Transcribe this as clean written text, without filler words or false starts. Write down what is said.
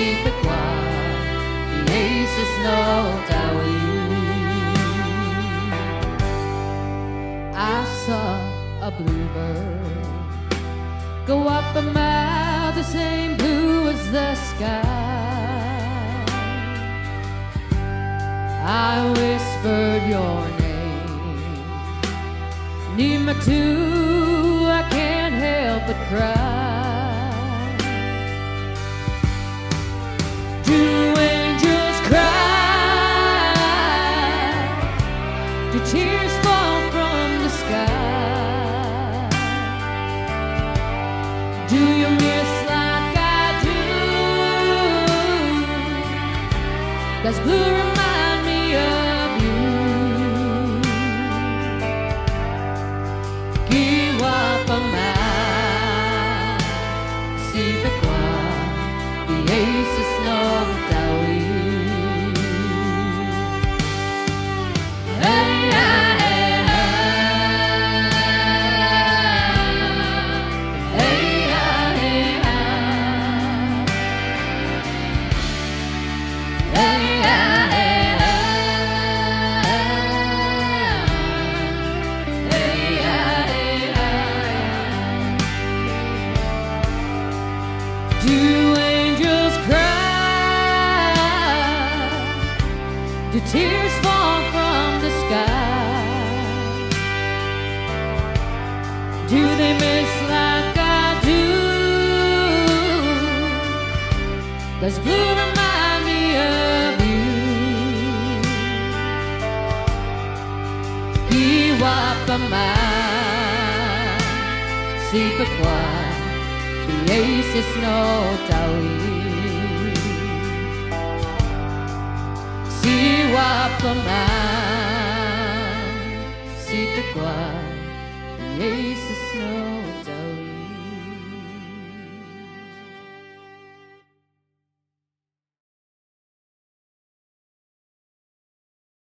Sipe qua the aces no dawi. I saw a bluebird go up a mile, the same blue as the sky. I whispered your name, Nima too, I can't help but cry. Do angels cry? Do tears fall from the sky? Do you miss like I do? Does blue remind me of you? Kiwa pa man, sipe qua the aces no dawi. Hey, do angels cry? Do tears fall from the sky? Do they miss like I do? Does blue remind me of you? Kiwa pa man, sipe qua the aces no dawi. Siwa pa man, sipe qua the aces no